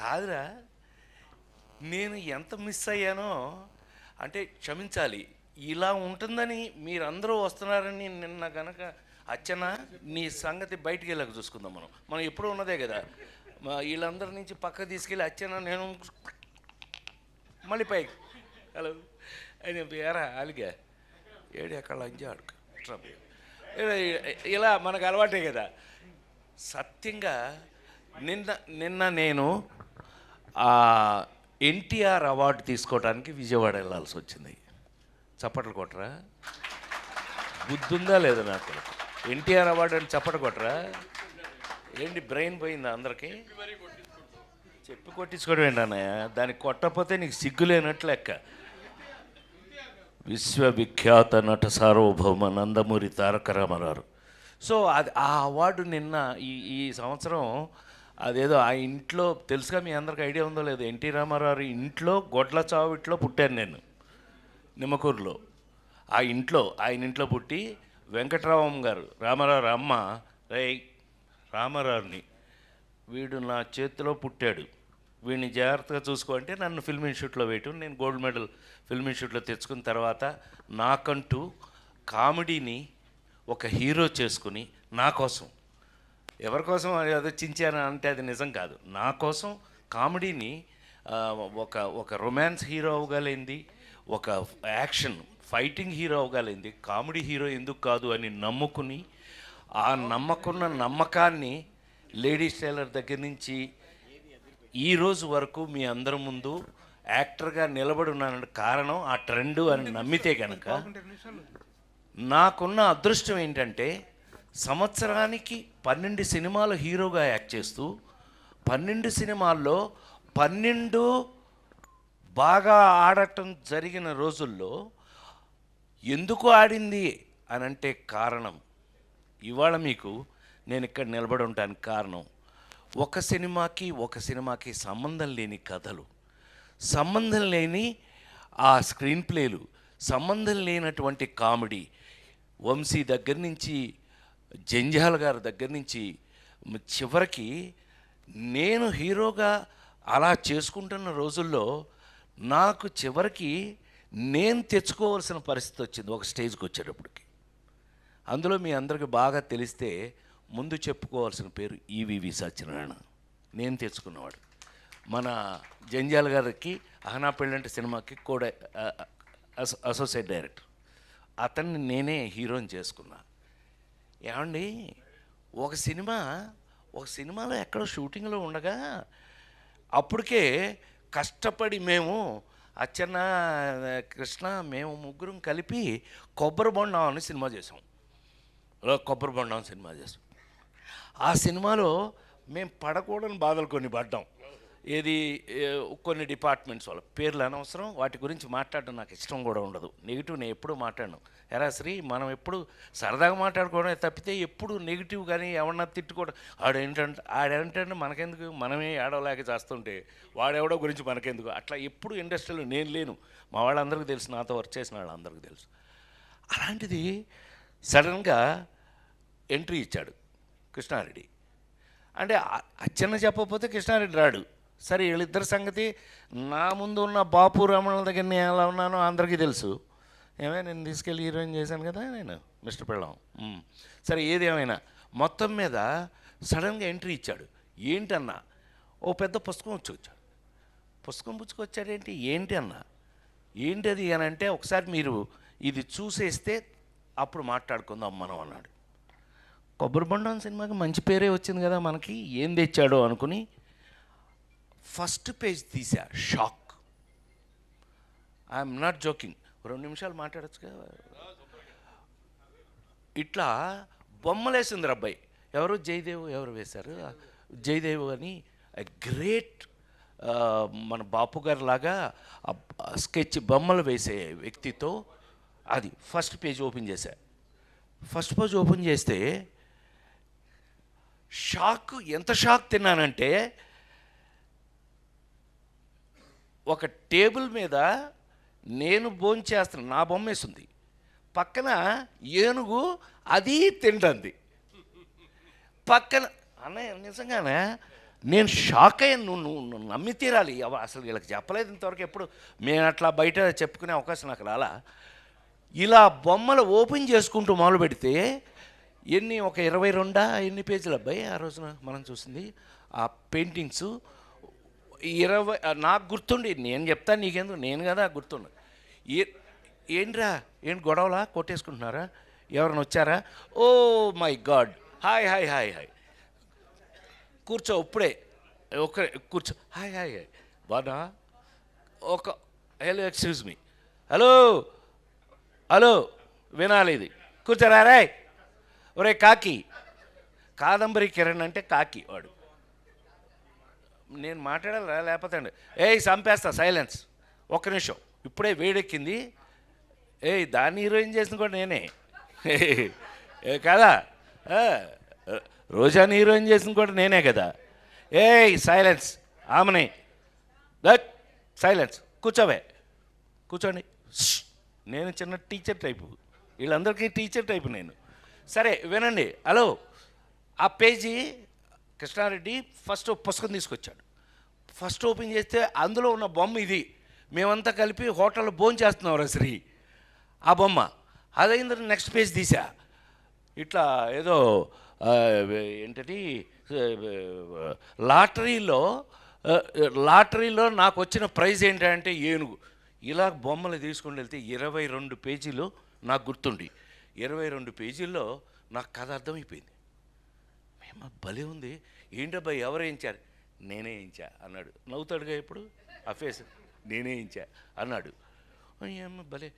కాదురా, నేను ఎంత మిస్ అయ్యానో అంటే క్షమించాలి. ఇలా ఉంటుందని మీరందరూ వస్తున్నారని నిన్న కనుక అచ్చన నీ సంగతి బయటికి వెళ్ళక చూసుకుందాం. మనం ఎప్పుడూ ఉన్నదే కదా. వీళ్ళందరి నుంచి పక్కకు తీసుకెళ్ళి అచ్చన నేను మళ్ళీ పైకి హలో అని ఎరా అలిగా ఏడు ఎక్కడ అంజాడు ఇలా మనకు అలవాటే కదా. సత్యంగా నిన్న నేను ఎన్టీఆర్ అవార్డు తీసుకోవడానికి విజయవాడ వెళ్ళాల్సి వచ్చింది. చప్పట్లు కొట్టరా? బుద్ధుందా లేదా నాకు? ఎన్టీఆర్ అవార్డు అని చప్పట్లు కొట్టరా? ఏంటి బ్రెయిన్ పోయిందా అందరికీ? చెప్పి కొట్టించుకోవడం ఏంటన్నయ్య? దానికి కొట్టకపోతే నీకు సిగ్గులేనట్లు లెక్క. విశ్వవిఖ్యాత నట సార్వభౌమ నందమూరి తారక రామారావు. సో అది ఆ అవార్డు నిన్న ఈ సంవత్సరం అదేదో ఆ ఇంట్లో తెలుసుగా, మీ అందరికి ఐడియా ఉందో లేదో, ఎన్టీ రామారావు ఇంట్లో గొడ్ల చావిట్లో పుట్టాను నేను, నిమ్మకూరులో. ఆయన ఇంట్లో పుట్టి వెంకటరామమ్మ గారు రామారావు అమ్మ, రామారావుని వీడు నా చేతిలో పుట్టాడు, వీడిని జాగ్రత్తగా చూసుకో అంటే నన్ను ఫిల్మ్ ఇన్స్టిట్యూట్లో వేయటం. నేను గోల్డ్ మెడల్ ఫిల్మ్ ఇన్స్టిట్యూట్లో తెచ్చుకున్న తర్వాత నాకంటూ కామెడీని ఒక హీరో చేసుకుని నా కోసం, ఎవరి కోసం అదో చించాను అంటే అది నిజం కాదు, నా కోసం కామెడీని ఒక రొమాన్స్ హీరో అవ్వగలిగింది, ఒక యాక్షన్ ఫైటింగ్ హీరో అవ్వగలిగింది, కామెడీ హీరో ఎందుకు కాదు అని నమ్ముకుని ఆ నమ్మకాన్ని లేడీస్ టైలర్ దగ్గర నుంచి ఈరోజు వరకు మీ అందరి ముందు యాక్టర్గా నిలబడి ఉన్నానంటే కారణం ఆ ట్రెండ్ అని నమ్మితే కనుక. నాకున్న అదృష్టం ఏంటంటే సంవత్సరానికి 12 సినిమాలు హీరోగా యాక్ట్ చేస్తూ 12 సినిమాల్లో 12 బాగా ఆడటం జరిగిన రోజుల్లో ఎందుకు ఆడింది అని అంటే కారణం ఇవాళ మీకు నేను ఇక్కడ నిలబడి ఉండడానికి కారణం ఒక సినిమాకి సంబంధం లేని కథలు, సంబంధం లేని ఆ స్క్రీన్ ప్లేలు, సంబంధం లేనటువంటి కామెడీ. వంశీ దగ్గర నుంచి జంజాల గారి దగ్గర నుంచి చివరికి నేను హీరోగా అలా చేసుకుంటున్న రోజుల్లో నాకు చివరికి నేను తెచ్చుకోవాల్సిన పరిస్థితి వచ్చింది ఒక స్టేజ్కి వచ్చేటప్పటికి. అందులో మీ అందరికీ బాగా తెలిస్తే ముందు చెప్పుకోవాల్సిన పేరు ఈవివి సత్యనారాయణ, నేను తెచ్చుకున్నవాడు. మన జంజాల గారికి అహనా పెళ్ళంటే సినిమాకి కూడా అసోసియేట్ డైరెక్టర్, అతన్ని నేనే హీరోని చేసుకున్నా. ఏమండి, ఒక సినిమాలో ఎక్కడో షూటింగ్లో ఉండగా అప్పటికే కష్టపడి మేము అచ్చన్న, కృష్ణ, మేము ముగ్గురం కలిపి కొబ్బరి బొండం అని సినిమా చేసాం. ఆ సినిమాలో మేము పడకూడని బాధలు కొన్ని పడ్డాం. ఏది కొన్ని డిపార్ట్మెంట్స్ వాళ్ళ పేర్లు అనవసరం, వాటి గురించి మాట్లాడడం నాకు ఇష్టం కూడా ఉండదు. నెగిటివ్ నేను ఎప్పుడూ మాట్లాడను. ఎరా శ్రీ, మనం ఎప్పుడు సరదాగా మాట్లాడుకోవడమే తప్పితే ఎప్పుడు నెగిటివ్ కానీ ఎవరన్నా తిట్టుకోవడం, ఆడేంటంటే మనకెందుకు, మనమే ఏడవలేక చేస్తుంటే వాడెవడో గురించి మనకెందుకు, అట్లా ఎప్పుడు ఇండస్ట్రీలో నేను లేను. మా వాళ్ళందరికీ తెలుసు, నాతో వర్క్ చేసిన వాళ్ళందరికీ తెలుసు. అలాంటిది సడన్గా ఎంట్రీ ఇచ్చాడు కృష్ణారెడ్డి. అంటే అచ్చన్న చెప్పకపోతే కృష్ణారెడ్డి రాడు. సరే, వీళ్ళిద్దరి సంగతి నా ముందు ఉన్న బాపు రమణుల దగ్గర నేను ఎలా ఉన్నానో అందరికీ తెలుసు. నేను తీసుకెళ్ళి హీరోయిన్ చేశాను కదా నేను, మిస్టర్ పెళ్ళాం. సరే, ఏదేమైనా మొత్తం మీద సడన్గా ఎంట్రీ ఇచ్చాడు. ఏంటన్నా, ఓ పెద్ద పుస్తకం వచ్చాడు. పుస్తకం పుచ్చుకొచ్చాడేంటి, ఏంటి అన్న, ఏంటది అని అంటే ఒకసారి మీరు ఇది చూసేస్తే అప్పుడు మాట్లాడుకుందాం మనం అన్నాడు. కొబ్బరి బొండం సినిమాకి మంచి పేరే వచ్చింది కదా మనకి, ఏం తెచ్చాడో అనుకుని ఫస్ట్ పేజ్ తీసా. షాక్. I'm not joking. 2 నిమిషాలు మాట్లాడచ్చు కదా. ఇట్లా బొమ్మలేసింది అబ్బాయి. ఎవరు జయదేవ్ ఎవరు వేశారు, జయదేవ్ అని గ్రేట్ మన బాపు గారి లాగా స్కెచ్ బొమ్మలు వేసే వ్యక్తితో అది ఫస్ట్ పేజ్ ఓపెన్ చేశా. ఫస్ట్ పేజ్ ఓపెన్ చేస్తే ఎంత షాక్ తిన్నానంటే, ఒక టేబుల్ మీద నేను భోంచేస్తాను, నా బొమ్మేసింది, పక్కన ఏనుగు అది తింటుంది, పక్కన అన్నయ్య నిజంగానే నేను షాక్ అయ్యాను. నువ్వు నమ్మి తీరాలి. అసలు వీళ్ళకి చెప్పలేదు ఇంతవరకు. ఎప్పుడు మేము అట్లా బయట చెప్పుకునే అవకాశం నాకు రాలా. ఇలా బొమ్మలు ఓపెన్ చేసుకుంటూ మొదలు పెడితే ఒక 22 ఎన్ని పేజీలు అబ్బాయి ఆ రోజున మనం చూసింది ఆ పెయింటింగ్స్ 20. నాకు గుర్తుండి నేను చెప్తాను నీకెందుకు, నేను కదా గుర్తుండు. ఏంట్రా ఏంటి గొడవలా కొట్టేసుకుంటున్నారా, ఎవరైనా వచ్చారా? Oh my God, hi hi hi hi, కూర్చో ఇప్పుడే కూర్చో, హాయ్ హాయ్ హాయ్ బాగా hello excuse me, hello hello వినాలి ఇది, కూర్చోరా రే. ఒరే కాకి, కాదంబరి కిరణ్ అంటే కాకి వాడు. నేను మాట్లాడాలా లేకపోతే అండి చంపేస్తా, సైలెన్స్ ఒక్క నిమిషం, ఇప్పుడే వేడెక్కింది. దాన్ని హీరోయిన్ చేసిన కూడా నేనే కదా, రోజాని హీరోయిన్ చేసిన కూడా నేనే కదా. సైలెన్స్, ఆమెనే సైలెన్స్, కూర్చోవే కూర్చోండి. నేను చిన్న టీచర్ టైపు, వీళ్ళందరికీ టీచర్ టైపు నేను. సరే వినండి. హలో, ఆ పేజీ కృష్ణారెడ్డి ఫస్ట్ పుస్తకం తీసుకొచ్చాడు. ఫస్ట్ ఓపెన్ చేస్తే అందులో ఉన్న బొమ్మ ఇది. మేమంతా కలిపి హోటల్లో భోజనం చేస్తున్నాం శ్రీ, ఆ బొమ్మ. అదైంది. నెక్స్ట్ పేజ్ తీసా, ఇట్లా ఏదో ఏంటది లాటరీలో నాకు వచ్చిన ప్రైజ్ ఏంటంటే ఏనుగు. ఇలా బొమ్మలు తీసుకుని వెళ్తే 22 పేజీలు నాకు గుర్తుండి, 22 పేజీల్లో నాకు కథ అర్థమైపోయింది. మేము భలే ఉంది, ఏంటబ్బాయి ఎవరు వేయించారు? నేనే వేయించా అన్నాడు. నవ్వుతాడుగా ఇప్పుడు ఆ ఫేస్, నేనే వేయించా అన్నాడు. ఏమో భలే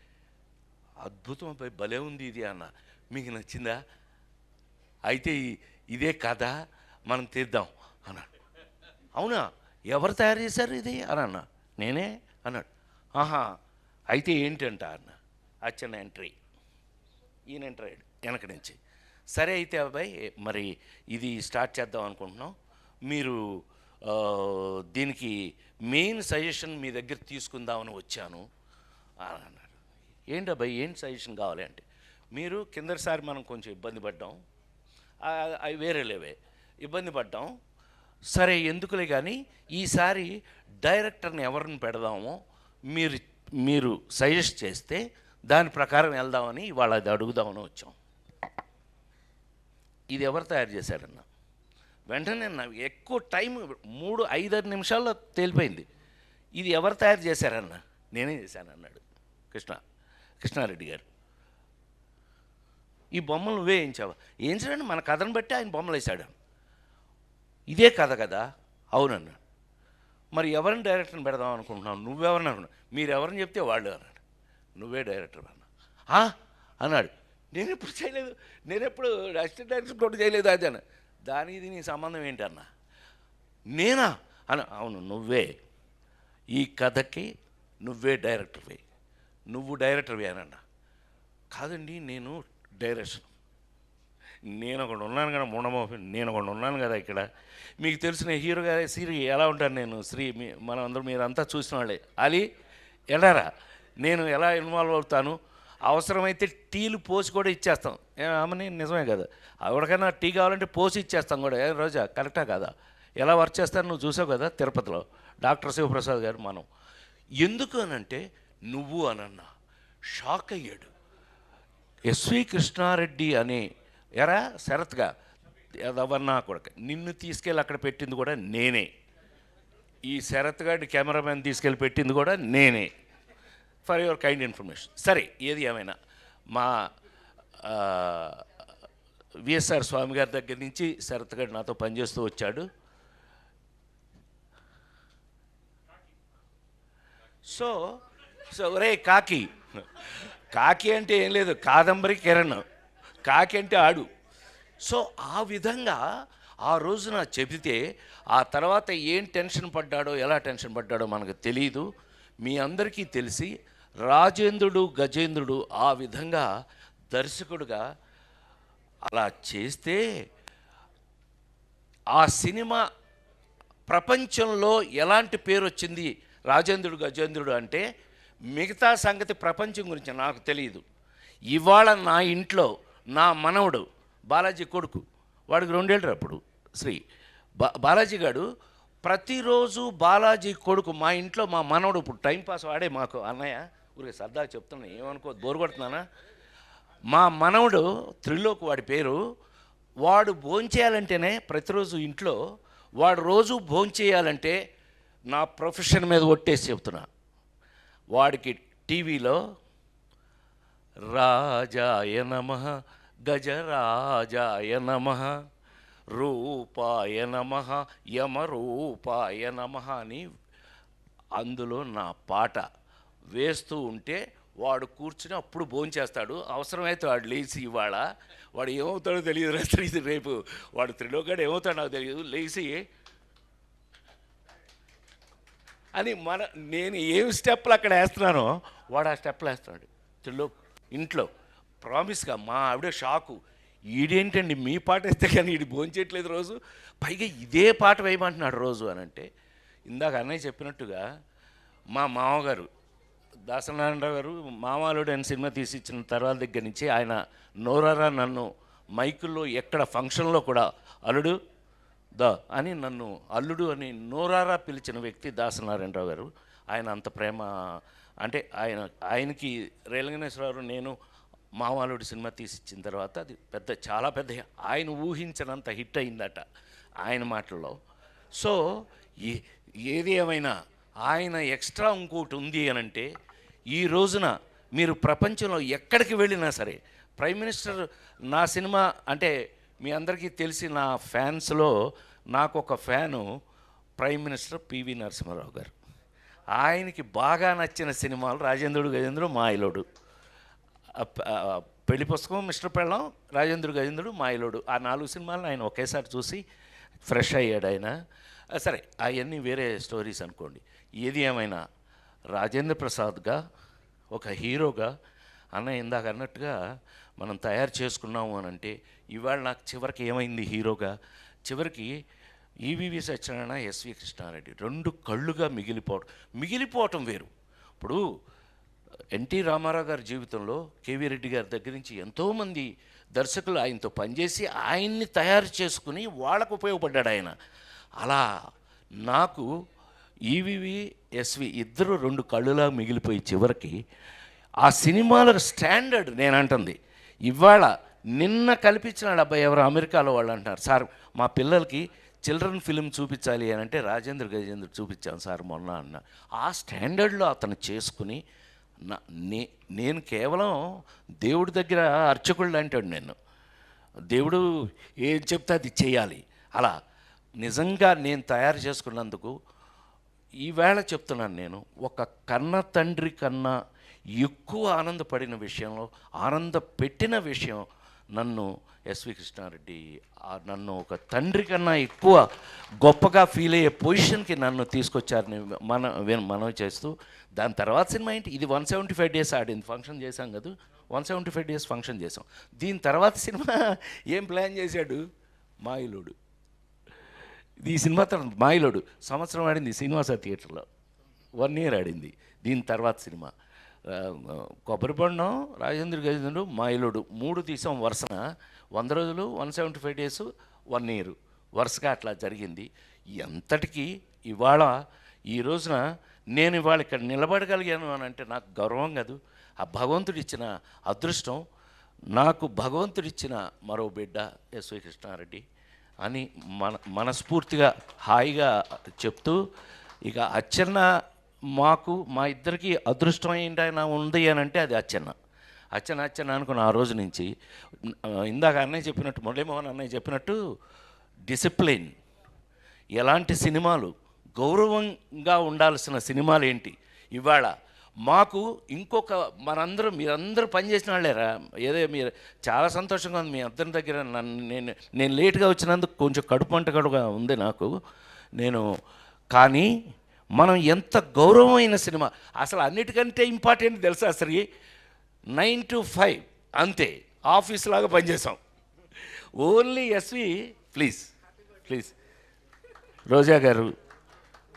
అద్భుతం అబ్బాయి, భలే ఉంది ఇది అన్న. మీకు నచ్చిందా? అయితే ఇదే కథ, మనం తీద్దాం అన్నాడు. అవునా, ఎవరు తయారు చేశారు ఇది అని అన్నా. నేనే అన్నాడు. ఆహా, అయితే ఏంటంట అన్న. అచ్చన్న ఎంట్రీ, ఈయన ఎంటర్ అయ్యాడు వెనక నుంచి. సరే అయితే అబ్బాయి మరి ఇది స్టార్ట్ చేద్దాం అనుకుంటున్నాం, మీరు దీనికి మెయిన్ సజెషన్ మీ దగ్గర తీసుకుందామని వచ్చాను అని అన్నాడు. ఏంటి అబ్బాయి ఏంటి సజెషన్ కావాలి అంటే, మీరు కిందసారి మనం కొంచెం ఇబ్బంది పడ్డాం, అవి వేరే లేవే ఇబ్బంది పడ్డాం, సరే ఎందుకులే కానీ ఈసారి డైరెక్టర్ని ఎవరిని పెడదామో మీరు సజెస్ట్ చేస్తే దాని ప్రకారం వెళ్దామని ఇవాళ అది అడుగుదామని వచ్చాం. ఇది ఎవరు తయారు చేశారన్న వెంటనే ఎక్కువ టైం 3-5 నిమిషాల్లో తేలిపోయింది. ఇది ఎవరు తయారు చేశారన్న? నేనే చేశాను అన్నాడు కృష్ణారెడ్డి గారు. ఈ బొమ్మలు నువ్వే వేయించావా? వేయించడండి, మన కథను బట్టి ఆయన బొమ్మలు వేశాడు. ఇదే కథ కదా? అవునన్నా. మరి ఎవరిని డైరెక్టర్ని పెడదాం అనుకుంటున్నావు? నువ్వెవరిని అనుకున్నావు? మీరు ఎవరిని చెప్తే వాళ్ళు అన్నాడు. నువ్వే డైరెక్టర్ అన్నా అన్నాడు. నేను ఎప్పుడు చేయలేదు, నేను ఎప్పుడు అసిస్టెంట్ డైరెక్టర్ కూడా చేయలేదు అది అన్న. దానికి ఇది నీ సంబంధం ఏంటన్నా? నేనా అన్న. అవును నువ్వే, ఈ కథకి నువ్వే డైరెక్టర్వే, నువ్వు డైరెక్టర్వే అన్న. కాదండి నేను డైరెక్షన్, నేను ఒకడు ఉన్నాను కదా మూఢమోహి, నేను ఒకడు ఉన్నాను కదా ఇక్కడ. మీకు తెలిసిన హీరో గారి శ్రీ ఎలా ఉంటాను నేను, శ్రీ మనం అందరూ మీరంతా చూసిన వాళ్ళే. అది ఎలారా నేను ఎలా ఇన్వాల్వ్ అవుతాను, అవసరమైతే టీలు పోసి కూడా ఇచ్చేస్తాం. ఆమెని నిజమే కదా, ఎవరికైనా టీ కావాలంటే పోసి ఇచ్చేస్తాం కూడా. రోజా కరెక్టా కదా? ఎలా వర్క్ చేస్తాను నువ్వు చూసావు కదా తిరుపతిలో డాక్టర్ శివప్రసాద్ గారు. మనం ఎందుకు అనంటే నువ్వు అనన్నా షాక్ అయ్యాడు. ఎస్వి కృష్ణారెడ్డి అనే శరత్గా ఎవరన్నా కూడా నిన్ను తీసుకెళ్ళి అక్కడ పెట్టింది కూడా నేనే, ఈ శరత్ గారి కెమెరామెన్ తీసుకెళ్ళి పెట్టింది కూడా నేనే. For your kind information. సరే ఏది ఏమైనా మా విఎస్ఆర్ స్వామి గారి దగ్గర నుంచి శరత్ గారు నాతో పనిచేస్తూ వచ్చాడు. సో రే కాకి అంటే ఏం లేదు, కాదంబరి కిరణ్, కాకి అంటే ఆడు. సో ఆ విధంగా ఆ రోజున చెబితే ఆ తర్వాత ఏం టెన్షన్ పడ్డాడో ఎలా టెన్షన్ పడ్డాడో మనకు తెలియదు. మీ అందరికీ తెలిసి రాజేంద్రుడు గజేంద్రుడు ఆ విధంగా దర్శకుడుగా అలా చేస్తే ఆ సినిమా ప్రపంచంలో ఎలాంటి పేరు వచ్చింది రాజేంద్రుడు గజేంద్రుడు అంటే, మిగతా సంగతి ప్రపంచం గురించి నాకు తెలియదు. ఇవాళ నా ఇంట్లో నా మనవడు బాలాజీ కొడుకు, వాడికి 2 ఏళ్ళు అప్పుడు శ్రీ, బాలాజీ గారు ప్రతిరోజు బాలాజీ కొడుకు మా ఇంట్లో మా మనవడు ఇప్పుడు టైంపాస్ వాడే మాకు అన్నయ్య ఊరికే సరదాగా చెప్తున్నా, ఏమనుకో బోరు కొడుతున్నానా. మా మనవడు త్రిలోక్ వాడి పేరు. వాడు భోంచేయాలంటేనే ప్రతిరోజు ఇంట్లో వాడు రోజు భోంచేయాలంటే నా ప్రొఫెషన్ మీద ఒట్టేసి చెప్తున్నా, వాడికి టీవీలో రాజాయ నమః గజరాజాయ నమః రూపాయ నమః యమరూపాయ నమః అని అందులో నా పాట వేస్తూ ఉంటే వాడు కూర్చుని అప్పుడు భోంచేస్తాడు. అవసరమైతే వాడు లేచి ఇవాళ వాడు ఏమవుతాడో తెలియదు, రాత్రి రేపు వాడు త్రిలోకాడు ఏమవుతాడో నాకు తెలియదు, లేచి అని నేను ఏం స్టెప్లు అక్కడ వేస్తున్నానో వాడు ఆ స్టెప్లు వేస్తున్నాడు త్రిలోక్ ఇంట్లో. ప్రామిస్గా మా ఆవిడ షాకు, ఈడేంటండి మీ పాట వేస్తే కానీ ఈడు భోంచేయట్లేదు రోజు, పైగా ఇదే పాట వేయమంటున్నాడు రోజు అని అంటే. ఇందాక అన్నయ్య చెప్పినట్టుగా మా మామగారు దాసనారాయణరావు గారు మామాలుడు అని సినిమా తీసి ఇచ్చిన తర్వాత దగ్గర నుంచి ఆయన నోరారా నన్ను మైకుల్లో ఎక్కడ ఫంక్షన్లో కూడా అల్లుడు అని నన్ను అల్లుడు అని నోరారా పిలిచిన వ్యక్తి దాసనారాయణరావు గారు. ఆయన అంత ప్రేమ అంటే ఆయనకి రేలంగనేశ్వరరావు నేను మామాలుడు సినిమా తీసి ఇచ్చిన తర్వాత అది చాలా పెద్ద ఆయన ఊహించినంత హిట్ అయిందట ఆయన మాటల్లో. సో ఏది ఏమైనా ఆయన ఎక్స్ట్రా ఇంకోటి ఉంది అని అంటే, ఈ రోజున మీరు ప్రపంచంలో ఎక్కడికి వెళ్ళినా సరే ప్రైమ్ మినిస్టర్ నా సినిమా అంటే మీ అందరికీ తెలిసి నా ఫ్యాన్స్లో నాకు ఒక fan prime minister PV Narasimha Rao గారు. ఆయనకి బాగా నచ్చిన సినిమాలు రాజేంద్రుడు గజేంద్రుడు మాయలోడు, పెళ్లి పుస్తకం మిస్టర్ పెళ్ళం రాజేంద్రుడు గజేంద్రుడు మాయలోడు, ఆ 4 సినిమాలను ఆయన ఒకేసారి చూసి ఫ్రెష్ అయ్యాడు ఆయన. సరే అవన్నీ వేరే స్టోరీస్ అనుకోండి. ఏది ఏమైనా రాజేంద్ర ప్రసాద్గా ఒక హీరోగా అన్న ఇందాక అన్నట్టుగా మనం తయారు చేసుకున్నాము అని అంటే, ఇవాళ నాకు చివరికి ఏమైంది హీరోగా, చివరికి ఈవీవి సత్యనారాయణ ఎస్వి కృష్ణారెడ్డి 2 కళ్ళుగా మిగిలిపోవటం వేరు. ఇప్పుడు ఎన్టీ రామారావు గారి జీవితంలో కేవీ రెడ్డి గారి దగ్గర నుంచి ఎంతోమంది దర్శకులు ఆయనతో పనిచేసి ఆయన్ని తయారు చేసుకుని వాళ్ళకు ఉపయోగపడ్డాడు ఆయన. అలా నాకు ఈవీవి ఎస్వి ఇద్దరు 2 కళ్ళులా మిగిలిపోయి చివరికి ఆ సినిమాల స్టాండర్డ్ నేను అంటుంది. ఇవాళ నిన్న కల్పించినాడు అబ్బాయి ఎవరు అమెరికాలో వాళ్ళు అంటున్నారు, సార్ మా పిల్లలకి చిల్డ్రన్ ఫిలిం చూపించాలి అని అంటే రాజేంద్ర గజేంద్ర చూపించాను సార్ మొన్న అన్న. ఆ స్టాండర్డ్లో అతను చేసుకుని నేను కేవలం దేవుడి దగ్గర అర్చకుళ్ళు అంటాడు, నేను దేవుడు ఏం చెప్తే అది చేయాలి. అలా నిజంగా నేను తయారు చేసుకున్నందుకు ఈవేళ చెప్తున్నాను, నేను ఒక కన్న తండ్రి కన్నా ఎక్కువ ఆనందపడిన విషయంలో ఆనందపెట్టిన విషయం నన్ను ఎస్వి కృష్ణారెడ్డి నన్ను ఒక తండ్రి కన్నా ఎక్కువ గొప్పగా ఫీల్ అయ్యే పొజిషన్కి నన్ను తీసుకొచ్చారని మనం చేస్తూ, దాని తర్వాత సినిమా ఏంటి, ఇది 175 days ఆడింది, ఫంక్షన్ చేశాం కదా, 175 days ఫంక్షన్ చేసాం. దీని తర్వాత సినిమా ఏం ప్లాన్ చేశాడు, మాయిలోడు. ఈ సినిమా తర్వాత మాయిలోడు సంవత్సరం ఆడింది శ్రీనివాస థియేటర్లో, 1 year ఆడింది. దీని తర్వాత సినిమా కొబ్బరిబొండం, రాజేంద్ర గజేంద్రుడు, మాయిలోడు 3 తీసాం వరుసన. 100 రోజులు, 175 days, 1 year వరుసగా అట్లా జరిగింది. ఎంతటికి ఇవాళ ఈ రోజున నేను ఇవాళ ఇక్కడ నిలబడగలిగాను అని అంటే నాకు గౌరవం కాదు, ఆ భగవంతుడిచ్చిన అదృష్టం. నాకు భగవంతుడిచ్చిన మరో బిడ్డ ఎస్వి కృష్ణారెడ్డి అని మనస్ఫూర్తిగా హాయిగా చెప్తూ, ఇక అచ్చెన్న మా ఇద్దరికి అదృష్టం ఏంటైనా ఉంది అని అంటే అది అచ్చెన్న అనుకున్న ఆ రోజు నుంచి. ఇందాక అన్నయ్య చెప్పినట్టు, మురళీమోహన్ అన్నయ్య చెప్పినట్టు డిసిప్లిన్, ఎలాంటి సినిమాలు గౌరవంగా ఉండాల్సిన సినిమాలు ఏంటి, ఇవాళ మాకు ఇంకొక మీరందరూ పనిచేసిన వాళ్ళేరా, మీరు చాలా సంతోషంగా ఉంది మీ అందరి దగ్గర. నేను లేట్గా వచ్చినందుకు కొంచెం కడుపు మంట కూడా ఉంది నాకు. కానీ మనం ఎంత గౌరవమైన సినిమా, అసలు అన్నిటికంటే ఇంపార్టెంట్ తెలుసా, అసలు 9 to 5 అంతే, ఆఫీస్ లాగా పనిచేసాం. ఓన్లీ ఎస్వి ప్లీజ్ రోజా గారు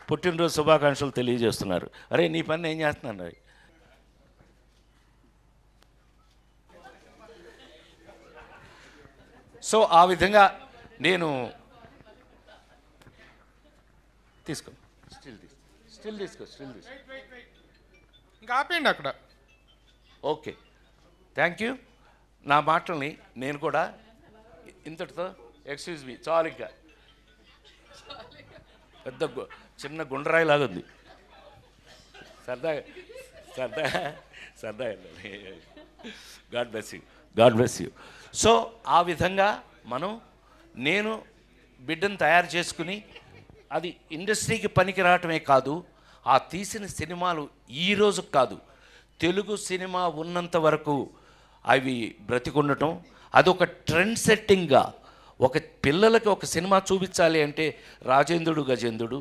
పుట్టినరోజు శుభాకాంక్షలు తెలియజేస్తున్నారు. అరే నీ పని ఏం చేస్తున్నాను. సో ఆ విధంగా నేను తీసుకో, స్టిల్ తీసుకో. ఇంకా ఆపేయండి అక్కడ. Okay, thank you. నా మాటల్ని నేను కూడా ఇంతటితో ఎక్స్క్యూజ్ మీ చాలు. ఇంకా పెద్ద చిన్న గుండ్రాయిలాగా ఉంది. సరదా గాడ్ బ్లెస్ యూ. సో ఆ విధంగా నేను బిడ్డను తయారు చేసుకుని అది ఇండస్ట్రీకి పనికి రావటమే కాదు, ఆ తీసిన సినిమాలు ఈరోజు కాదు, తెలుగు సినిమా ఉన్నంత వరకు అవి బ్రతికుండటం, అదొక ట్రెండ్ సెట్టింగ్గా ఒక పిల్లలకి ఒక సినిమా చూపించాలి అంటే రాజేంద్రుడు గజేంద్రుడు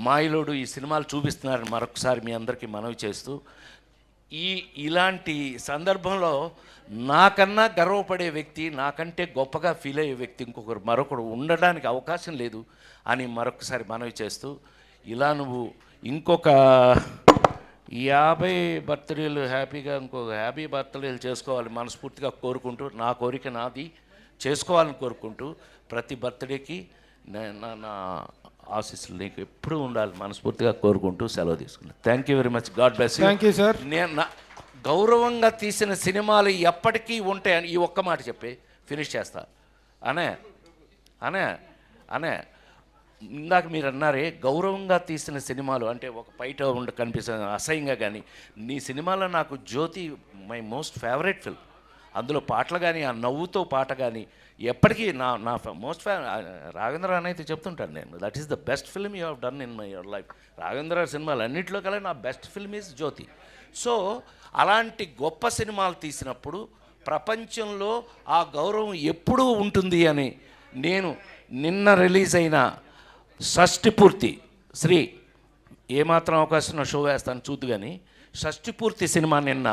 మాయలోడు ఈ సినిమాలు చూపిస్తున్నారని మరొకసారి మీ అందరికీ మనవి చేస్తూ, ఇలాంటి సందర్భంలో నాకన్నా గర్వపడే వ్యక్తి, నాకంటే గొప్పగా ఫీల్ అయ్యే వ్యక్తి మరొకరు ఉండడానికి అవకాశం లేదు అని మరొకసారి మనవి చేస్తూ, ఇలా నువ్వు ఇంకొక 50 బర్త్డేలు హ్యాపీగా ఇంకొక 50 బర్త్డేలు చేసుకోవాలి మనస్ఫూర్తిగా కోరుకుంటూ, నా కోరిక నాది చేసుకోవాలని కోరుకుంటూ, ప్రతి బర్త్డేకి నా ఆశీస్సులు నీకు ఎప్పుడూ ఉండాలి మనస్ఫూర్తిగా కోరుకుంటూ సెలవు తీసుకున్నాను. Thank you very much. God bless you. Thank you sir. నేను గౌరవంగా తీసిన సినిమాలు ఎప్పటికీ ఉంటాయని ఈ ఒక్క మాట చెప్పి ఫినిష్ చేస్తా. అనే ఇందాక మీరు అన్నారే గౌరవంగా తీసిన సినిమాలు అంటే ఒక బయట కనిపిస్తుంది అసహ్యంగా, కానీ నీ సినిమాలో నాకు జ్యోతి మై మోస్ట్ ఫేవరెట్ ఫిల్మ్. అందులో పాటలు కానీ ఆ నవ్వుతో పాట కానీ ఎప్పటికీ నా మోస్ట్ రాఘవేంద్ర అని అయితే చెప్తుంటాను నేను, that is the best film you have done in my your life. Raghavendra సినిమాలు అన్నింటిలో కల్లా నా best film is Jyothi. So అలాంటి గొప్ప సినిమాలు తీసినప్పుడు ప్రపంచంలో ఆ గౌరవం ఎప్పుడూ ఉంటుంది అని నేను నిన్న రిలీజ్ అయిన షష్ఠిపూర్తి శ్రీ ఏమాత్రం అవకాశం షో వేస్తాను చూద్దు, కానీ షష్ఠిపూర్తి సినిమా నిన్న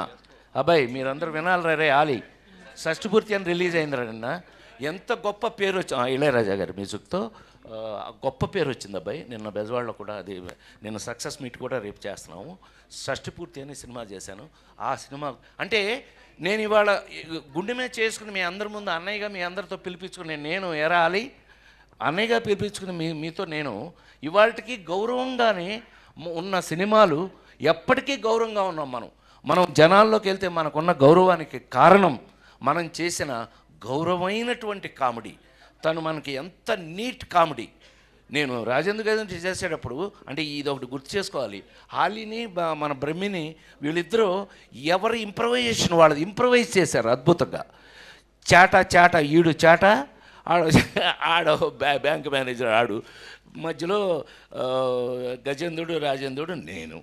అబ్బాయి మీరందరూ వినాలి రే ఆలి, షష్ఠిపూర్తి అని రిలీజ్ అయిందిరా నిన్న. ఎంత గొప్ప పేరు ఇళయరాజా గారి మ్యూజిక్తో గొప్ప పేరు వచ్చింది అబ్బాయి. నిన్న బెజవాడలో కూడా అది నిన్న సక్సెస్ మీట్ కూడా రేపు చేస్తున్నాము. షష్ఠిపూర్తి అనే సినిమా చేశాను. ఆ సినిమా అంటే నేను ఇవాళ గుండె మీద చేసుకుని మీ అందరి ముందు అన్నయ్యగా మీ అందరితో పిలిపించుకుని నేను ఎరాలి అన్నయ్యగా పిలిపించుకుని మీతో నేను ఇవాళకి గౌరవంగానే ఉన్న సినిమాలు ఎప్పటికీ గౌరవంగా ఉన్నాం. మనం జనాల్లోకి వెళ్తే మనకున్న గౌరవానికి కారణం మనం చేసిన గౌరవమైనటువంటి కామెడీ. తను మనకి ఎంత నీట్ కామెడీ. నేను రాజేంద్ర గారి చేసేటప్పుడు అంటే ఇది ఒకటి గుర్తు చేసుకోవాలి, హాలీని మన బ్రహ్మిని వీళ్ళిద్దరూ ఎవరి ఇంప్రవైజేషన్ వాళ్ళది ఇంప్రవైజ్ చేశారు అద్భుతంగా. చాట ఈడు చాట ఆడ బ్యాంక్ మేనేజర్ ఆడు, మధ్యలో గజేంద్రుడు రాజేంద్రుడు నేను.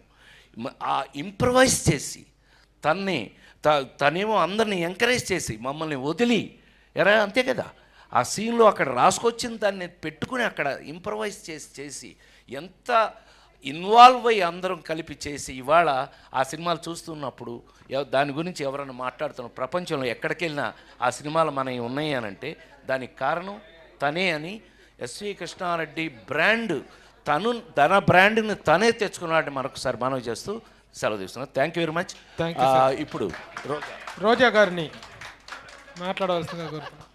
ఆ ఇంప్రవైజ్ చేసి తనేమో అందరిని ఎంకరేజ్ చేసి మమ్మల్ని వదిలి అంతే కదా ఆ సీన్లో అక్కడ రాసుకొచ్చిన దాన్ని పెట్టుకుని అక్కడ ఇంప్రవైజ్ చేసి ఎంత ఇన్వాల్వ్ అయ్యి అందరం కలిపి చేసి ఇవాళ ఆ సినిమాలు చూస్తున్నప్పుడు దాని గురించి ఎవరైనా మాట్లాడుతున్నారు ప్రపంచంలో ఎక్కడికి వెళ్ళినా ఆ సినిమాలు మనవి ఉన్నాయి అని అంటే దానికి కారణం తనే అని ఎస్వి కృష్ణారెడ్డి బ్రాండ్ తన బ్రాండ్ని తనే తెచ్చుకున్నాడని మరొకసారి మనవి చేస్తూ సెలవు తీసుకున్నాను. Thank you very much. ఇప్పుడు రోజా గారిని మాట్లాడవలసిందిగా కోరుతున్నాను.